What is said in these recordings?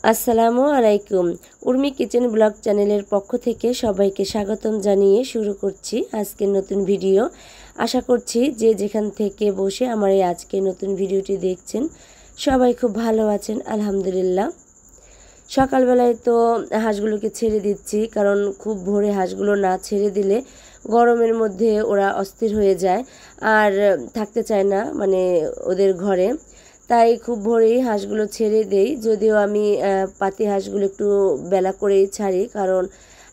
আসসালামু আলাইকুম। Urmi kitchen blog চ্যানেলের পক্ষ থেকে সবাইকে স্বাগতম জানিয়ে শুরু করছি আজকের নতুন ভিডিও। আশা করছি যে যেখান থেকে বসে আমার এই আজকের নতুন ভিডিওটি দেখছেন সবাই খুব ভালো আছেন আলহামদুলিল্লাহ। সকালবেলায় তো হাঁসগুলোকে ছেড়ে দিচ্ছি, কারণ খুব ভোরে হাঁসগুলো না ছেড়ে দিলে গরমের মধ্যে ওরা অস্থির হয়ে যায় আর থাকতে চায় না মানে ওদের ঘরে। তাই খুব ভোরেই হাঁসগুলো ছেড়ে দেই, যদিও আমি পাতি হাঁসগুলো একটু বেলা করেই ছাড়ি, কারণ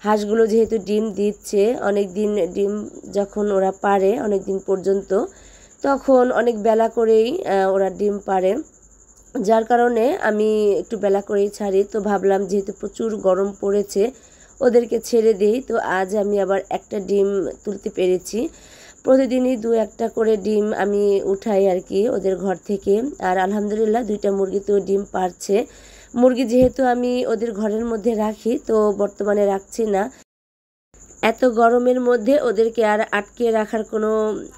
হাঁসগুলো যেহেতু ডিম দিচ্ছে অনেক দিন, ডিম যখন ওরা পারে অনেক দিন পর্যন্ত, তখন অনেক বেলা করেই ওরা ডিম পারে, যার কারণে আমি একটু বেলা করেই ছাড়ি। তো ভাবলাম যেহেতু প্রচুর গরম পড়েছে ওদেরকে ছেড়ে দিই, তো আজ আমি আবার একটা ডিম তুলতে পেরেছি। প্রতিদিনই দু একটা করে ডিম আমি উঠাই আর কি ওদের ঘর থেকে, আর আলহামদুলিল্লাহ দুইটা মুরগি তো ডিম পারছে। মুরগি যেহেতু আমি ওদের ঘরের মধ্যে রাখি, তো বর্তমানে রাখছি না। এত গরমের মধ্যে ওদেরকে আর আটকে রাখার কোনো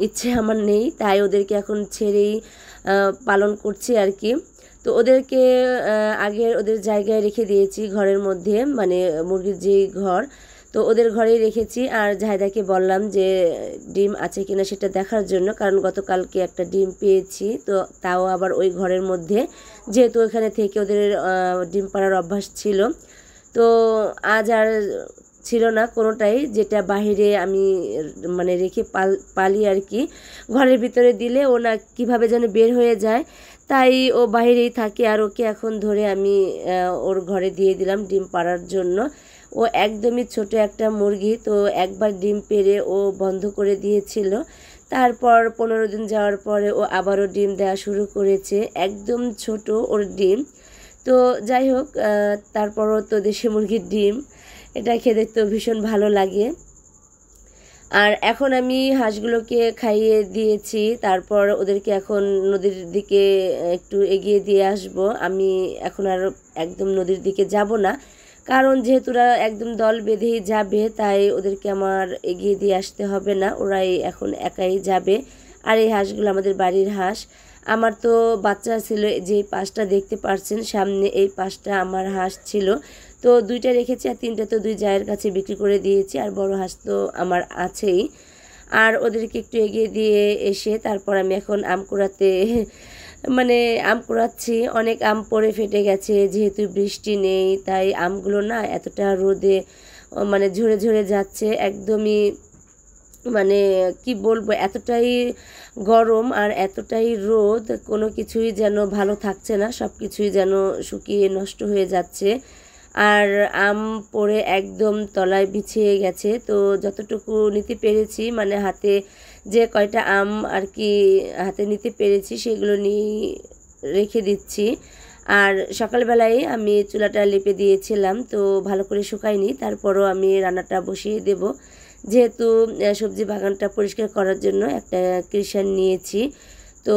ইচ্ছে আমার নেই, তাই ওদেরকে এখন ছেড়েই পালন করছি আর কি। তো ওদেরকে আগে ওদের জায়গায় রেখে দিয়েছি ঘরের মধ্যে, মানে মুরগির যেই ঘর, তো ওদের ঘরেই রেখেছি। আর জাহিদাকে বললাম যে ডিম আছে কিনা সেটা দেখার জন্য, কারণ গতকালকে একটা ডিম পেয়েছি, তো তাও আবার ওই ঘরের মধ্যে, যেহেতু ওখানে থেকে ওদের ডিম পাড়ার অভ্যাস ছিল। তো আজ আর ছিল না কোনোটাই, যেটা বাহিরে আমি মানে রেখে পালি আর কি। ঘরের ভিতরে দিলে ও না কীভাবে যেন বের হয়ে যায়, তাই ও বাহিরেই থাকে। আর ওকে এখন ধরে আমি ওর ঘরে দিয়ে দিলাম ডিম পাড়ার জন্য। ও একদমই ছোট একটা মুরগি, তো একবার ডিম পেড়ে ও বন্ধ করে দিয়েছিল। তারপর 15 দিন যাওয়ার পরে ও আবারও ডিম দেওয়া শুরু করেছে, একদম ছোট ওর ডিম। তো যাই হোক, তারপরও তো দেশি মুরগির ডিম, এটা খেতে তো ভীষণ ভালো লাগে। আর এখন আমি হাঁসগুলোকে খাইয়ে দিয়েছি, তারপর ওদেরকে এখন নদীর দিকে একটু এগিয়ে দিয়ে আসব। আমি এখন আর একদম নদীর দিকে যাব না, কারণ যেহেতু ওরা একদম দল বেঁধেই যাবে, তাই ওদেরকে আমার এগিয়ে দিয়ে আসতে হবে না, ওরাই এখন একাই যাবে। আর এই হাঁসগুলো আমাদের বাড়ির হাঁস। আমার তো বাচ্চা ছিল, যে পাঁচটা দেখতে পাচ্ছেন সামনে, এই পাঁচটা আমার হাঁস ছিল। তো দুইটা রেখেছি আর তিনটা তো দুই জায়ের কাছে বিক্রি করে দিয়েছি, আর বড় হাঁস তো আমার আছেই। আর ওদেরকে একটু এগিয়ে দিয়ে এসে তারপর আমি এখন আম কুড়াতে মানে আম কুড়াচ্ছি। অনেক আম পড়ে ফেটে গেছে, যেহেতু বৃষ্টি নেই, তাই আমগুলো না এতটা রোদে মানে ঝরে ঝরে যাচ্ছে, একদমই মানে কি বলবো, এতটাই গরম আর এতটাই রোদ, কোনো কিছুই যেন ভালো থাকছে না, সব কিছুই যেন শুকিয়ে নষ্ট হয়ে যাচ্ছে। আর আম পড়ে একদম তলায় বিছিয়ে গেছে। তো যতটুকু নিতে পেরেছি, মানে হাতে যে কয়টা আম আর কি হাতে নিতে পেরেছি সেগুলো নিয়ে রেখে দিচ্ছি। আর সকালবেলায় আমি চুলাটা লেপে দিয়েছিলাম, তো ভালো করে শুকায়নি, তারপরও আমি রান্নাটা বসিয়ে দেব। যেহেতু সবজি বাগানটা পরিষ্কার করার জন্য একটা ক্রিশান নিয়েছি, তো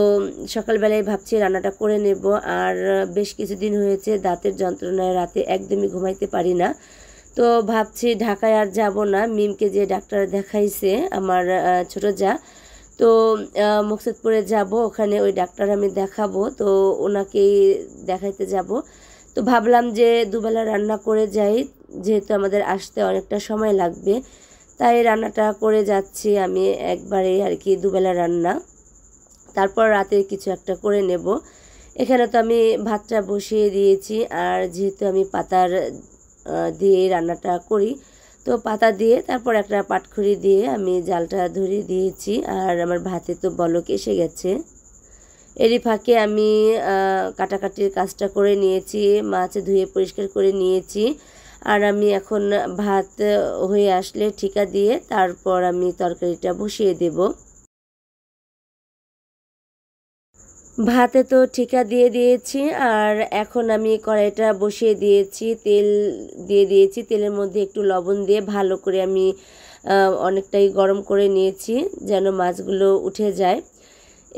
সকালবেলায় ভাবছি রান্নাটা করে নেব। আর বেশ কিছুদিন হয়েছে দাঁতের যন্ত্রণায় রাতে একদমই ঘুমাইতে পারি না, তো ভাবছি ঢাকায় আর যাব না। মিমকে যে ডাক্তার দেখাইছে আমার ছোটো যা, তো মুকসুদপুরে যাব, ওখানে ওই ডাক্তার আমি দেখাবো, তো ওনাকেই দেখাইতে যাব। তো ভাবলাম যে দুবেলা রান্না করে যাই, যেহেতু আমাদের আসতে অনেকটা সময় লাগবে, তাই রান্নাটা করে যাচ্ছি আমি একবারে আর কি, দুবেলা রান্না, তারপর রাতে কিছু একটা করে নেব। এখানে তো আমি ভাতটা বসিয়ে দিয়েছি, আর যেহেতু আমি পাতার দিয়ে রান্নাটা করি, তো পাতা দিয়ে তারপর একটা পাটখড়ি দিয়ে আমি জালটা ধরিয়ে দিয়েছি। আর আমার ভাতে তো বলক এসে গেছে। এরই ফাঁকে আমি কাটাকাটির কাজটা করে নিয়েছি, মাছ ধুয়ে পরিষ্কার করে নিয়েছি। আর আমি এখন ভাত হয়ে আসলে ঠিকা দিয়ে তারপর আমি তরকারিটা বসিয়ে দেব। ভাতে তো ঠিকা দিয়ে দিয়েছি, আর এখন আমি কড়াইটা বসিয়ে দিয়েছি, তেল দিয়ে দিয়েছি, তেলের মধ্যে একটু লবণ দিয়ে ভালো করে আমি অনেকটাই গরম করে নিয়েছি যেন মাছগুলো উঠে যায়।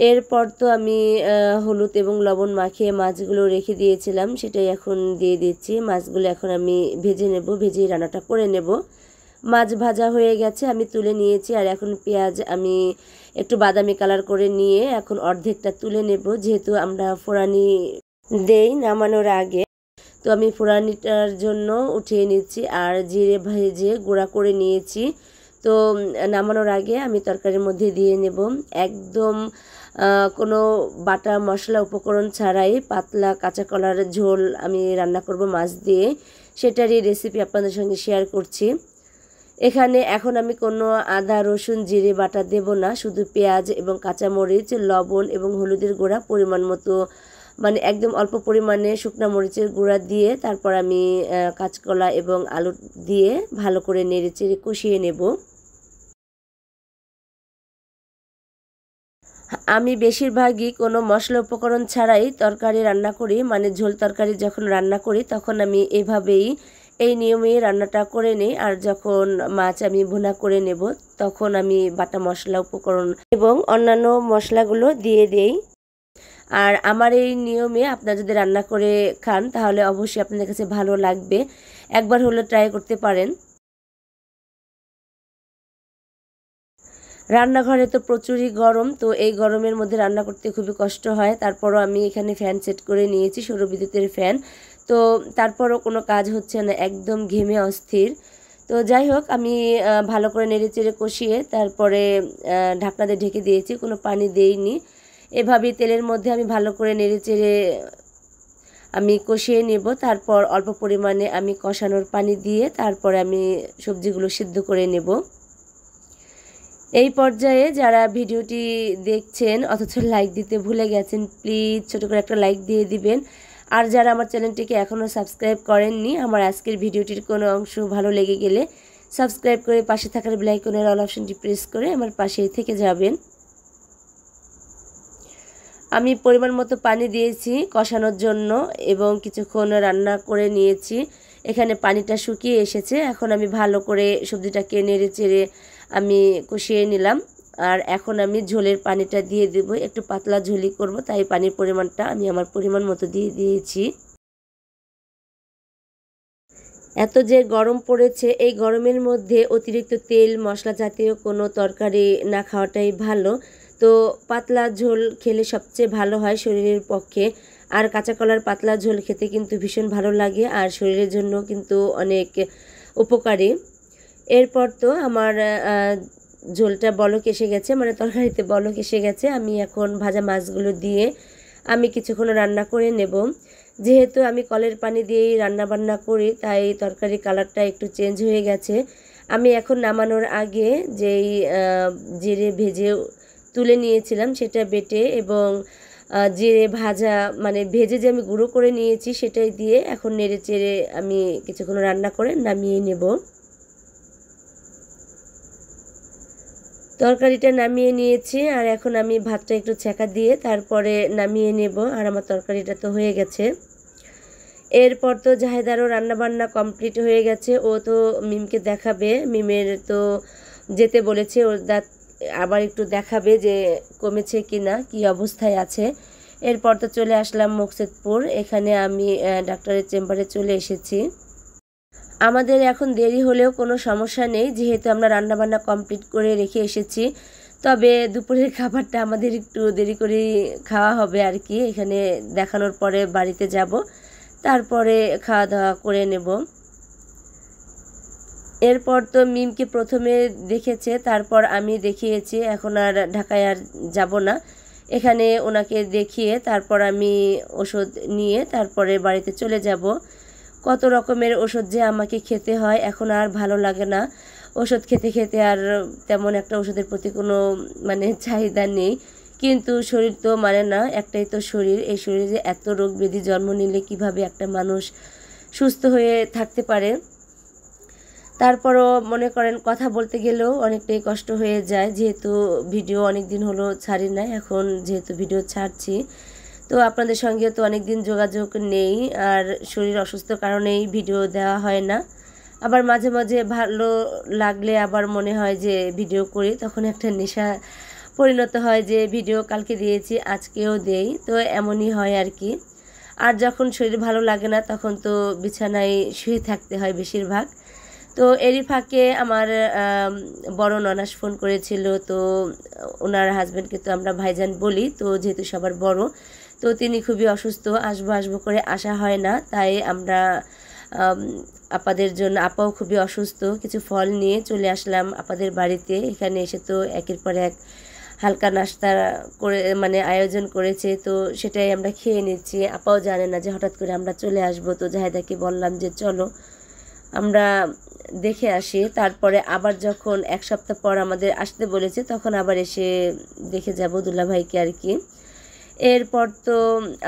এরপর তো আমি হলুদ এবং লবণ মাখিয়ে মাছগুলো রেখে দিয়েছিলাম, সেটাই এখন দিয়ে দিচ্ছি। মাছগুলো এখন আমি ভেজে নেব, ভেজেই রান্নাটা করে নেব। মাছ ভাজা হয়ে গেছে, আমি তুলে নিয়েছি। আর এখন পেঁয়াজ আমি একটু বাদামি কালার করে নিয়ে এখন অর্ধেকটা তুলে নেব, যেহেতু আমরা ফোড়ানি দেই নামানোর আগে। তো তো আমি ফোড়ানিটার জন্য উঠিয়ে নিচ্ছি আর জিরে ভেজে গুঁড়া করে নিয়েছি। তো নামানোর আগে আমি তরকারির মধ্যে দিয়ে নেব। একদম কোনো বাটা মশলা উপকরণ ছাড়াই পাতলা কাঁচা কলার ঝোল আমি রান্না করব মাছ দিয়ে, সেটারই রেসিপি আপনাদের সঙ্গে শেয়ার করছি। এখানে এখন আমি কোনো আদা রসুন জিরে বাটা দেব না, শুধু পেঁয়াজ এবং কাঁচামরিচ, লবণ এবং হলুদের গুঁড়া পরিমাণ মতো, মানে একদম অল্প পরিমাণে শুকনা মরিচের গুঁড়া দিয়ে তারপর আমি কাঁচকলা এবং আলু দিয়ে ভালো করে নেড়েচেড়ে কষিয়ে নেব। আমি বেশিরভাগই কোনো মশলা উপকরণ ছাড়াই তরকারি রান্না করি, মানে ঝোল তরকারি যখন রান্না করি তখন আমি এই নিয়মেই রান্নাটা করে নিই। আর যখন মাছ আমি ভুনা করে নেব তখন আমি বাটা মশলা উপকরণ এবং অন্যান্য মশলাগুলো দিয়ে দেই। আর আমার এই নিয়মে আপনারা যদি রান্না করে খান তাহলে অবশ্যই আপনাদের কাছে ভালো লাগবে, একবার হলে ট্রাই করতে পারেন। রান্নাঘরে তো প্রচুরই গরম, তো এই গরমের মধ্যে রান্না করতে খুবই কষ্ট হয়। তারপরও আমি এখানে ফ্যান সেট করে নিয়েছি, সৌর বিদ্যুতের ফ্যান। তো তারপরও কোনো কাজ হচ্ছে না, একদম ঘেমে অস্থির। তো যাই হোক, আমি ভালো করে নেড়েচেড়ে কষিয়ে তারপরে ঢাকনা দিয়ে ঢেকে দিয়েছি, কোনো পানি দেইনি। এভাবেই তেলের মধ্যে আমি ভালো করে নেড়েচেড়ে আমি কষিয়ে নেব। তারপর অল্প পরিমাণে আমি কষানোর পানি দিয়ে তারপরে আমি সবজিগুলো সিদ্ধ করে নেব। এই পর্যায়ে যারা ভিডিওটি দেখছেন অথচ লাইক দিতে ভুলে গেছেন, প্লিজ ছোট করে একটা লাইক দিয়ে দিবেন। আর যারা আমার চ্যানেলটিকে এখনও সাবস্ক্রাইব করেননি, আমার আজকের ভিডিওটির কোনো অংশ ভালো লেগে গেলে সাবস্ক্রাইব করে পাশে থাকার বেল আইকনের অল অপশনটি প্রেস করে আমার পাশেই থেকে যাবেন। আমি পরিমাণ মতো পানি দিয়েছি কষানোর জন্য এবং কিছুক্ষণ রান্না করে নিয়েছি। এখানে পানিটা শুকিয়ে এসেছে, এখন আমি ভালো করে সবজিটাকে নেড়ে চেড়ে আমি কষিয়ে নিলাম। আর এখন আমি ঝোলের পানিটা দিয়ে দেব, একটু পাতলা ঝোলই করব, তাই পানির পরিমাণটা আমি আমার পরিমাণ মতো দিয়ে দিয়েছি। এত যে গরম পড়েছে, এই গরমের মধ্যে অতিরিক্ত তেল মশলা জাতীয় কোনো তরকারি না খাওয়াটাই ভালো। তো পাতলা ঝোল খেলে সবচেয়ে ভালো হয় শরীরের পক্ষে। আর কাঁচা কলার পাতলা ঝোল খেতে কিন্তু ভীষণ ভালো লাগে আর শরীরের জন্য কিন্তু অনেক উপকারী। এরপর তো আমার ঝোলটা বলক এসে গেছে, মানে তরকারিতে বলক এসে গেছে। আমি এখন ভাজা মাছগুলো দিয়ে আমি কিছুক্ষণ রান্না করে নেব। যেহেতু আমি কলের পানি দিয়েই রান্নাবান্না করি তাই তরকারি কালারটা একটু চেঞ্জ হয়ে গেছে। আমি এখন নামানোর আগে যেই জিরে ভেজে তুলে নিয়েছিলাম সেটা বেটে এবং জিরে ভাজা মানে ভেজে যে আমি গুঁড়ো করে নিয়েছি সেটাই দিয়ে এখন নেড়ে চেড়ে আমি কিছুক্ষণ রান্না করে নামিয়ে নেব। তরকারিটা নামিয়ে নিয়েছি আর এখন আমি ভাতটা একটু ছেঁকা দিয়ে তারপরে নামিয়ে নেব। আর আমার তরকারিটা তো হয়ে গেছে। এরপর তো জাহেদারও রান্নাবান্না কমপ্লিট হয়ে গেছে, ও তো মিমকে দেখাবে, মিমের তো যেতে বলেছে, ওর দাঁত আবার একটু দেখাবে যে কমেছে কি না, কী অবস্থায় আছে। এরপর তো চলে আসলাম মুকসেদপুর, এখানে আমি ডাক্তারের চেম্বারে চলে এসেছি। আমাদের এখন দেরি হলেও কোনো সমস্যা নেই, যেহেতু আমরা রান্নাবান্না কমপ্লিট করে রেখে এসেছি। তবে দুপুরের খাবারটা আমাদের একটু দেরি করে খাওয়া হবে আর কি। এখানে দেখানোর পরে বাড়িতে যাব, তারপরে খাওয়া দাওয়া করে নেব। এরপর তো মিমকে প্রথমে দেখেছে, তারপর আমি দেখিয়েছি। এখন আর ঢাকায় আর যাব না, এখানে ওনাকে দেখিয়ে তারপর আমি ওষুধ নিয়ে তারপরে বাড়িতে চলে যাব। কত রকমের ওষুধ যে আমাকে খেতে হয়, এখন আর ভালো লাগে না। ওষুধ খেতে খেতে আর তেমন একটা ওষুধের প্রতি কোনো মানে চাহিদা নেই, কিন্তু শরীর তো মানে না, একটাই তো শরীর। এই শরীরে এত রোগ ব্যাধি জন্ম নিলে কিভাবে একটা মানুষ সুস্থ হয়ে থাকতে পারে। তারপরও মনে করেন কথা বলতে গেলেও অনেকটাই কষ্ট হয়ে যায়, যেহেতু ভিডিও অনেক দিন হলো ছাড়ি না, এখন যেহেতু ভিডিও ছাড়ছি তো আপনাদের সঙ্গে তো অনেক দিন যোগাযোগ নেই। আর শরীর অসুস্থ কারণেই ভিডিও দেওয়া হয় না। আবার মাঝে মাঝে ভালো লাগলে আবার মনে হয় যে ভিডিও করি, তখন একটা নেশা পরিণত হয় যে ভিডিও কালকে দিয়েছি আজকেও দেই, তো এমনই হয় আর কি। আর যখন শরীর ভালো লাগে না তখন তো বিছানায় শুয়ে থাকতে হয় বেশিরভাগ। তো এরই ফাঁকে আমার বড় ননাস ফোন করেছিল, তো ওনার হাজব্যান্ডকে তো আমরা ভাইজান বলি, তো যেহেতু সবার বড় তো তিনি খুবই অসুস্থ, আসবো আসবো করে আসা হয় না, তাই আমরা আপাদের জন্য, আপাও খুবই অসুস্থ, কিছু ফল নিয়ে চলে আসলাম আপাদের বাড়িতে। এখানে এসে তো একের পর এক হালকা নাস্তা করে মানে আয়োজন করেছে, তো সেটাই আমরা খেয়ে নিচ্ছি। আপাও জানে না যে হঠাৎ করে আমরা চলে আসব। তো জাহেদাকে বললাম যে চলো আমরা দেখে আসি, তারপরে আবার যখন এক সপ্তাহ পর আমাদের আসতে বলেছে তখন আবার এসে দেখে যাব দুলাভাইকে আর কি। এরপর তো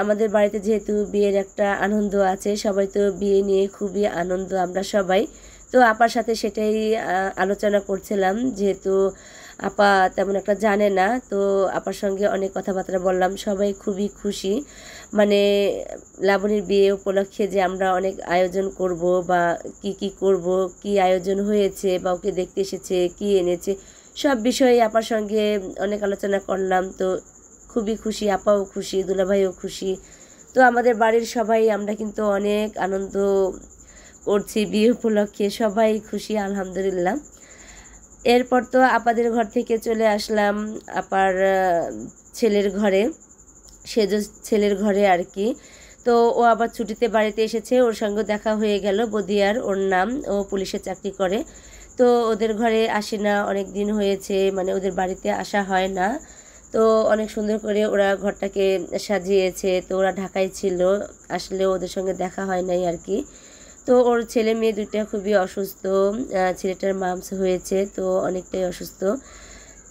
আমাদের বাড়িতে যেহেতু বিয়ের একটা আনন্দ আছে, সবাই তো বিয়ে নিয়ে খুবই আনন্দ আমরা সবাই। তো আপার সাথে সেটাই আলোচনা করছিলাম, যেহেতু আপা তেমন একটা জানে না, তো আপার সঙ্গে অনেক কথাবার্তা বললাম। সবাই খুবই খুশি, মানে লাবণীর বিয়ে উপলক্ষে যে আমরা অনেক আয়োজন করব বা কি করব, কি আয়োজন হয়েছে বা ওকে দেখতে এসেছে কি এনেছে, সব বিষয়ে আপার সঙ্গে অনেক আলোচনা করলাম। তো খুবই খুশি, আপাও খুশি, দুলাভাইও খুশি। তো আমাদের বাড়ির সবাই আমরা কিন্তু অনেক আনন্দ করছি বিয়ে উপলক্ষে, সবাই খুশি আলহামদুলিল্লাহ। এরপর তো আপাদের ঘর থেকে চলে আসলাম আপার ছেলের ঘরে, সেজ ছেলের ঘরে আর কি। তো ও আবার ছুটিতে বাড়িতে এসেছে, ওর সঙ্গে দেখা হয়ে গেল। বদিয়ার ওর নাম, ও পুলিশে চাকরি করে। তো ওদের ঘরে আসি না অনেক দিন হয়েছে, মানে ওদের বাড়িতে আসা হয় না। তো অনেক সুন্দর করে ওরা ঘরটাকে সাজিয়েছে। তো ওরা ঢাকায় ছিল, আসলে ওদের সঙ্গে দেখা হয় নাই আর কি। তো ওর ছেলে মেয়ে দুইটা খুবই অসুস্থ, ছেলেটার মামস হয়েছে, তো অনেকটাই অসুস্থ।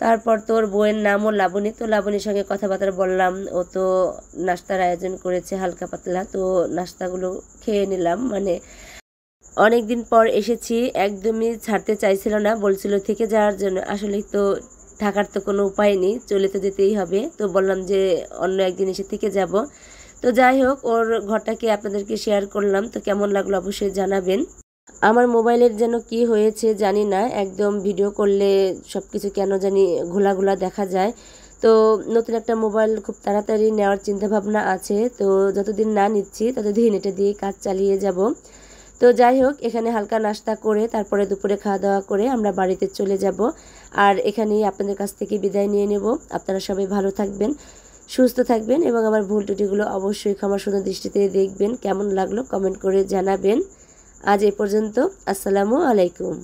তারপর তো ওর বউয়ের নামও লাবণী। তো লাবণীর সঙ্গে কথাবার্তা বললাম, ও তো নাস্তার আয়োজন করেছে হালকা পাতলা, তো নাস্তাগুলো খেয়ে নিলাম। মানে অনেক দিন পর এসেছি, একদমই ছাড়তে চাইছিল না, বলছিল থেকে যাওয়ার জন্য। আসলে তো থাকার তো কোনো উপায় নেই, চলে তো যেতেই হবে। তো বললাম যে অন্য একদিন এসে থেকে যাব। তো যাই হোক, ওর ঘরটাকে আপনাদেরকে শেয়ার করলাম। তো কেমন লাগলো অবশ্যই জানাবেন। আমার মোবাইলের যেন কি হয়েছে জানি না, একদম ভিডিও করলে সব কিছু কেন জানি ঘোলা ঘোলা দেখা যায়। তো নতুন একটা মোবাইল খুব তাড়াতাড়ি নেওয়ার চিন্তাভাবনা আছে, তো যতদিন না নিচ্ছি ততদিন এটা দিয়ে কাজ চালিয়ে যাব। তো যাই হোক, এখানে হালকা নাস্তা করে তারপরে দুপুরে খাওয়া দাওয়া করে আমরা বাড়িতে চলে যাব। আর এখানেই আপনাদের কাছ থেকে বিদায় নিয়ে নেব। আপনারা সবাই ভালো থাকবেন, সুস্থ থাকবেন এবং আমার ভুল ত্রুটিগুলো অবশ্যই ক্ষমা সুন্দর দৃষ্টিতে দেখবেন। কেমন লাগলো কমেন্ট করে জানাবেন। আজ এই পর্যন্ত, আসসালামু আলাইকুম।